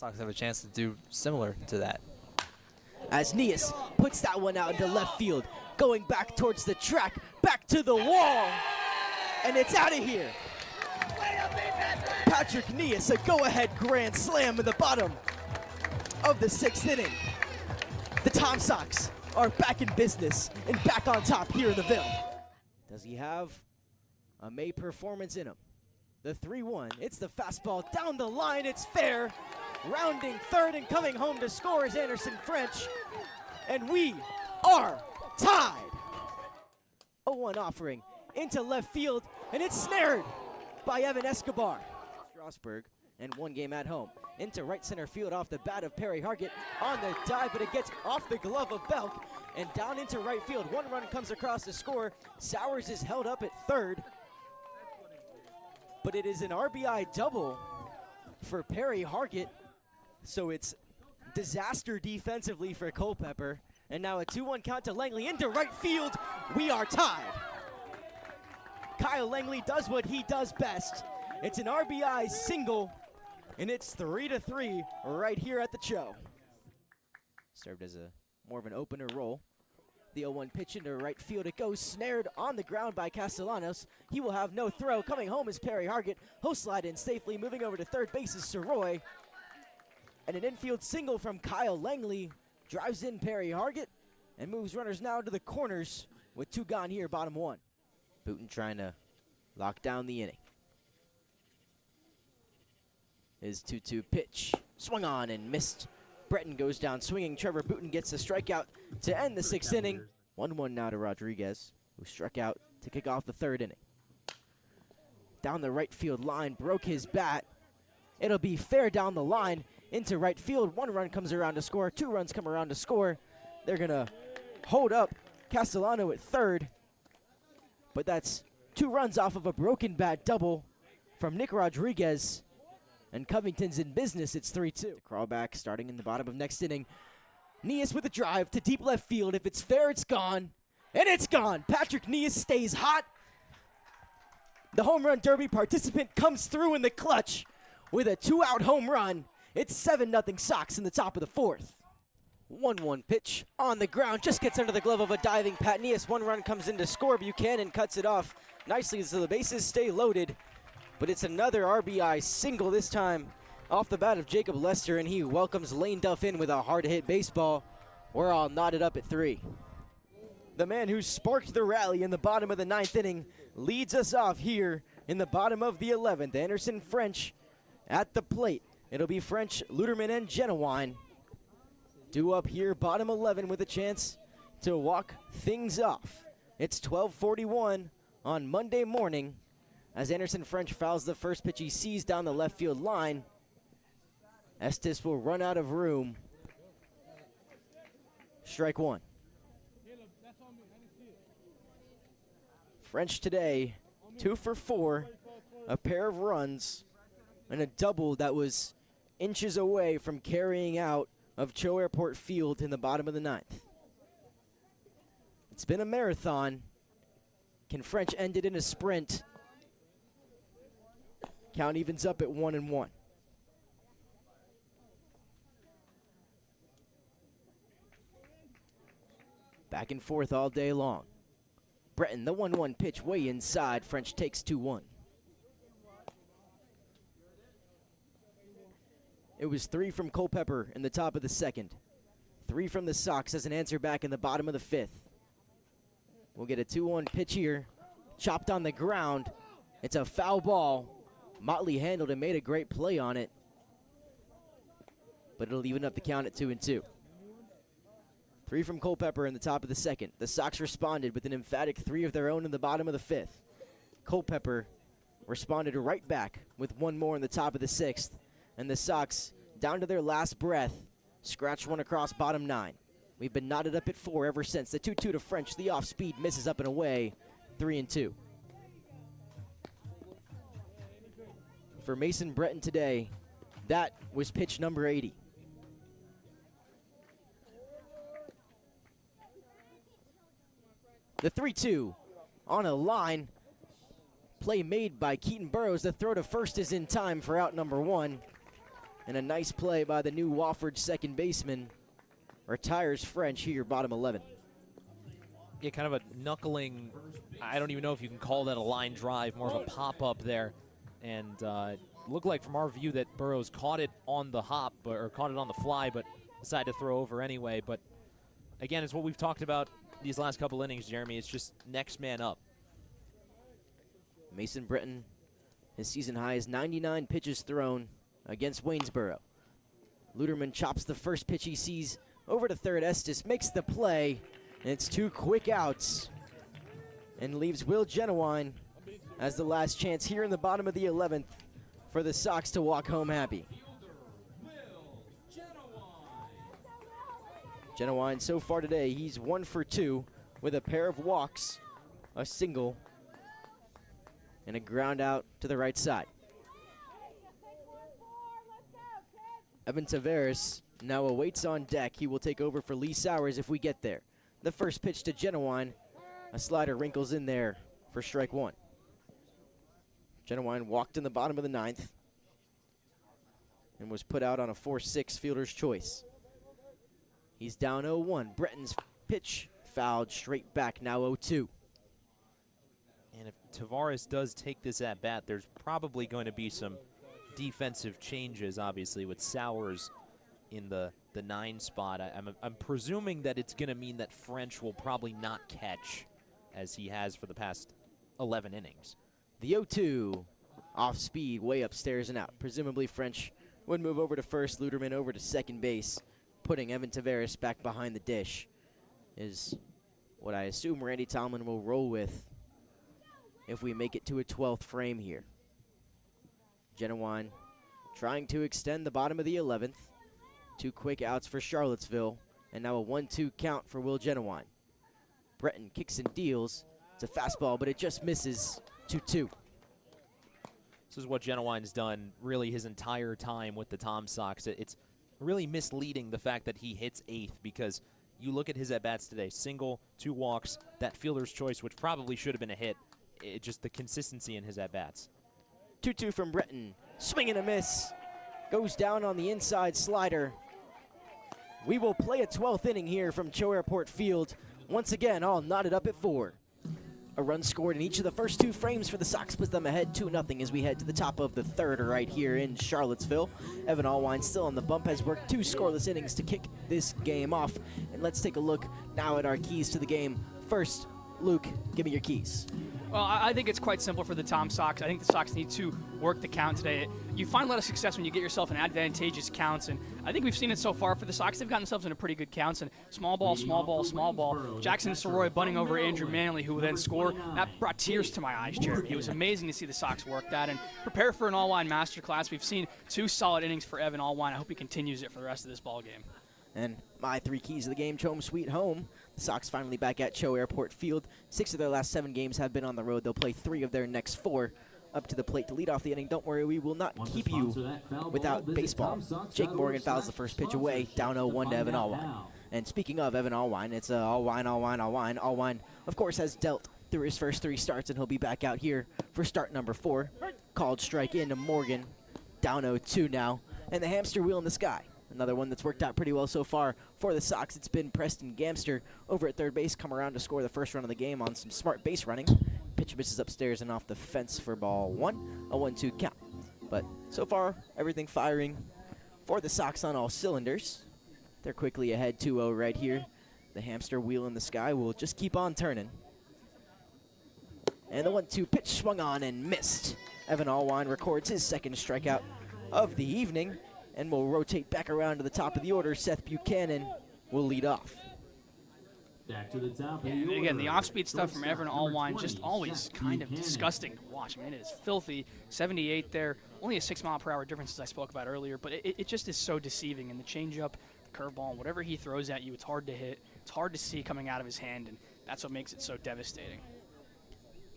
Sox have a chance to do similar to that. As Nias puts that one out into left field, going back towards the track, back to the wall, and it's out of here. Patrick Nias, a go-ahead grand slam in the bottom of the 6th inning. The Tom Sox are back in business and back on top here in the Ville. Does he have a May performance in him? The 3-1, it's the fastball down the line, it's fair. Rounding third and coming home to score is Anderson French. And we are tied. 0-1 offering into left field, and it's snared by Evan Escobar. Strasburg, and 1 game at home. Into right center field off the bat of Perry Hargett on the dive, but it gets off the glove of Belk and down into right field. 1 run comes across to score. Sowers is held up at third, but it is an RBI double for Perry Hargett. So it's disaster defensively for Culpepper. And now a 2-1 count to Langley into right field. We are tied. Kyle Langley does what he does best. It's an RBI single, and it's 3-3 right here at the Cho. Served as a more of an opener roll. The 0-1 pitch into right field. It goes snared on the ground by Castellanos. He will have no throw. Coming home is Perry Hargett. He'll slide in safely. Moving over to third base is Soroy. And an infield single from Kyle Langley drives in Perry Hargett and moves runners now to the corners with 2 gone here, bottom 1. Booten trying to lock down the inning. His 2-2 pitch swung on and missed. Breton goes down swinging. Trevor Booten gets the strikeout to end the 6th inning. 1-1 now to Rodriguez, who struck out to kick off the 3rd inning. Down the right field line, broke his bat. It'll be fair down the line into right field. 1 run comes around to score. 2 runs come around to score. They're going to hold up Castellano at third. But that's 2 runs off of a broken bat double from Nick Rodriguez. And Covington's in business. It's 3-2. Crawl back starting in the bottom of next inning. Nias with a drive to deep left field. If it's fair, it's gone. And it's gone. Patrick Nias stays hot. The home run derby participant comes through in the clutch with a 2-out home run. It's 7-0 Sox in the top of the 4th. 1-1 pitch on the ground. Just gets under the glove of a diving Pat Nias. 1 run comes in to score. Buchanan cuts it off nicely so the bases stay loaded. But it's another RBI single, this time off the bat of Jacob Lester, and he welcomes Lane Duff in with a hard-hit baseball. We're all knotted up at 3. The man who sparked the rally in the bottom of the 9th inning leads us off here in the bottom of the 11th. Anderson French at the plate. It'll be French, Luderman, and Genowine. Due up here, bottom 11 with a chance to walk things off. It's 12:41 on Monday morning. As Anderson French fouls the first pitch he sees down the left field line. Estes will run out of room. Strike 1. French today, 2 for 4, a pair of runs, and a double that was inches away from carrying out of Cho Airport Field in the bottom of the 9th. It's been a marathon. Can French end it in a sprint? Count evens up at 1-1. Back and forth all day long. Breton, the 1-1 pitch way inside. French takes 2-1. It was 3 from Culpepper in the top of the 2nd. 3 from the Sox as an answer back in the bottom of the 5th. We'll get a 2-1 pitch here. Chopped on the ground. It's a foul ball. Motley handled and made a great play on it. But it'll even up the count at 2-2. 3 from Culpepper in the top of the 2nd. The Sox responded with an emphatic 3 of their own in the bottom of the 5th. Culpepper responded right back with 1 more in the top of the 6th. And the Sox, down to their last breath, scratched 1 across bottom 9. We've been knotted up at 4 ever since. The 2-2 to French. The off-speed misses up and away. 3-2. For Mason Breton today, that was pitch number 80. The 3-2 on a line. Play made by Keaton Burrows. The throw to first is in time for out number 1. And a nice play by the new Wofford second baseman. Retires French here, bottom 11. Yeah, kind of a knuckling, I don't even know if you can call that a line drive, more of a pop-up there. And looked like from our view that Burrows caught it on the hop, or caught it on the fly, but decided to throw over anyway. But again, it's what we've talked about these last couple innings, Jeremy. It's just next man up. Mason Britton, his season high is 99 pitches thrown against Waynesboro. Luderman chops the first pitch he sees over to third. Estes makes the play, and it's 2 quick outs and leaves Will Genowine as the last chance here in the bottom of the 11th for the Sox to walk home happy. Genowine so far today, he's 1 for 2 with a pair of walks, a single, and a ground out to the right side. Evan Taveras now awaits on deck. He will take over for Lee Sowers if we get there. The first pitch to Genowine, a slider wrinkles in there for strike 1. Genowine walked in the bottom of the 9th and was put out on a 4-6 fielder's choice. He's down 0-1. Bretton's pitch fouled straight back, now 0-2. And if Tavares does take this at bat, there's probably going to be some defensive changes, obviously, with Sowers in the 9 spot. I'm presuming that it's going to mean that French will probably not catch as he has for the past 11 innings. The 0-2 off speed, way upstairs and out. Presumably French would move over to first, Luderman over to second base, putting Evan Taveras back behind the dish is what I assume Randy Tomlin will roll with if we make it to a 12th frame here. Genowine trying to extend the bottom of the 11th. 2 quick outs for Charlottesville, and now a 1-2 count for Will Genowine. Bretton kicks and deals. It's a fastball, but it just misses. 2-2. This is what Genowine's done really his entire time with the Tom Sox. It's really misleading the fact that he hits 8th, because you look at his at-bats today, single, 2 walks, that fielder's choice, which probably should have been a hit. Just the consistency in his at-bats. 2-2 from Bretton. Swing and a miss. Goes down on the inside slider. We will play a 12th inning here from Cho Airport Field. Once again, all knotted up at 4. A run scored in each of the first 2 frames for the Sox puts them ahead 2-0 as we head to the top of the 3rd right here in Charlottesville. Evan Allwine still on the bump, has worked 2 scoreless innings to kick this game off. And let's take a look now at our keys to the game. First, Luke, give me your keys. Well, I think it's quite simple for the Tom Sox. I think the Sox need to work the count today. You find a lot of success when you get yourself in advantageous counts, and I think we've seen it so far for the Sox. They've gotten themselves into pretty good counts, and small ball, small ball, small ball. Jackson Soroy bunting over Andrew Manley, who will then score. That brought tears to my eyes, Jeremy. It was amazing to see the Sox work that and prepare for an Allwine masterclass. We've seen 2 solid innings for Evan Allwine. I hope he continues it for the rest of this ball game. And my 3 keys of the game, home sweet home. The Sox finally back at Cho Airport Field. 6 of their last 7 games have been on the road. They'll play 3 of their next 4 up to the plate to lead off the inning. Don't worry, we will not keep you without baseball. Jake Morgan fouls the first pitch away, down 0-1 to Evan Allwine. And speaking of Evan Allwine, it's Allwine. Allwine, of course, has dealt through his first 3 starts, and he'll be back out here for start number 4. Called strike in to Morgan, down 0-2 now. And the hamster wheel in the sky. Another one that's worked out pretty well so far for the Sox. It's been Preston Gamster over at third base, come around to score the first run of the game on some smart base running. Pitch misses upstairs and off the fence for ball 1, a 1-2 count. But so far, everything firing for the Sox on all cylinders. They're quickly ahead 2-0 right here. The hamster wheel in the sky will just keep on turning. And the 1-2 pitch swung on and missed. Evan Allwine records his second strikeout of the evening. And we'll rotate back around to the top of the order. Seth Buchanan will lead off. Back to the top. And again, the off-speed stuff from Evan Allwine just always kind of disgusting to watch. I mean, it is filthy. 78 there, only a 6-mile-per-hour difference as I spoke about earlier, but it just is so deceiving. And the changeup, the curveball, whatever he throws at you, it's hard to hit. It's hard to see coming out of his hand, and that's what makes it so devastating.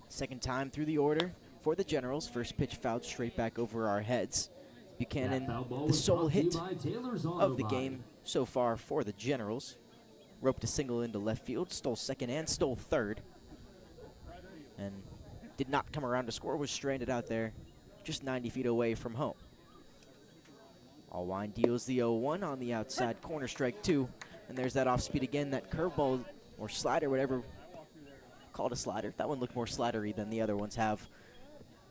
Second time through the order for the Generals. First pitch fouled straight back over our heads. Buchanan, the sole hit of the game so far for the Generals. Roped a single into left field, stole second and stole third. And did not come around to score, was stranded out there just 90 feet away from home. Allwine deals the 0-1 on the outside corner, strike 2. And there's that off speed again, that curveball or slider, whatever. Call it a slider. That one looked more slidery than the other ones have.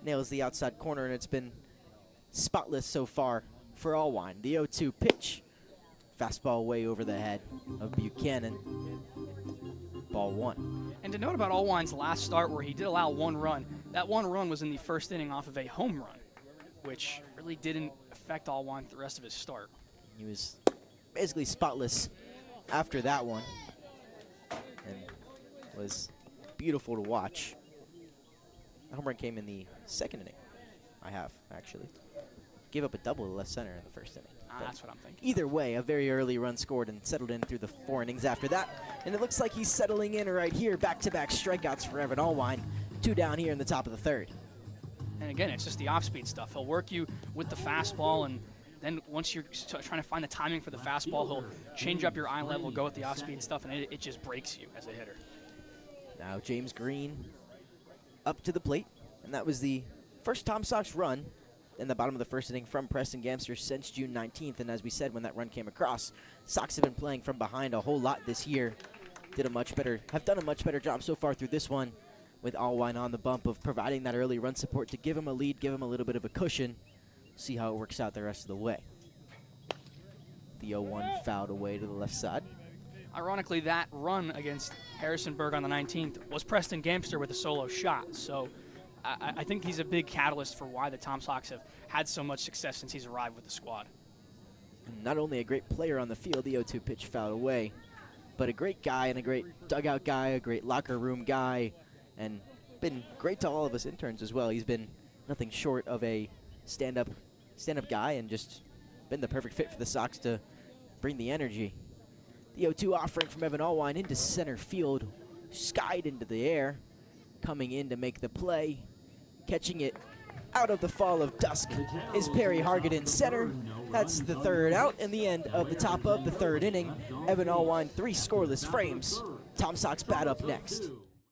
Nails the outside corner, and it's been spotless so far for Allwine. The 0-2 pitch. Fastball way over the head of Buchanan. Ball 1. And to note about Allwine's last start where he did allow 1 run, that 1 run was in the first inning off of a home run, which really didn't affect Allwine the rest of his start. He was basically spotless after that one, and was beautiful to watch. The home run came in the second inning. Actually. Gave up a double to left center in the first inning. That's what I'm thinking. Either way, a very early run scored and settled in through the 4 innings after that. And it looks like he's settling in right here. Back-to-back strikeouts for Evan Allwine. 2 down here in the top of the 3rd. And again, it's just the off-speed stuff. He'll work you with the fastball, and then once you're trying to find the timing for the fastball, he'll change up your eye level, go with the off-speed stuff, and it just breaks you as a hitter. Now James Green up to the plate. And that was the first Tom Sox run in the bottom of the 1st inning from Preston Gamster since June 19th. And as we said when that run came across, Sox have been playing from behind a whole lot this year. Have done a much better job so far through this one, with Allwine on the bump of providing that early run support to give him a lead, give him a little bit of a cushion. See how it works out the rest of the way. The 0-1 fouled away to the left side. Ironically, that run against Harrisonburg on the 19th was Preston Gamster with a solo shot. So I think he's a big catalyst for why the Tom Sox have had so much success since he's arrived with the squad. Not only a great player on the field, the 0-2 pitch fouled away, but a great guy and a great dugout guy, a great locker room guy, and been great to all of us interns as well. He's been nothing short of a stand-up guy and just been the perfect fit for the Sox to bring the energy. The 0-2 offering from Evan Allwine into center field, skied into the air, coming in to make the play. Catching it out of the fall of dusk is Perry Hargadon, center. That's the 3rd out and the end of the top of the 3rd inning. Evan Allwine, 3 scoreless frames. Tom Sox bat up next.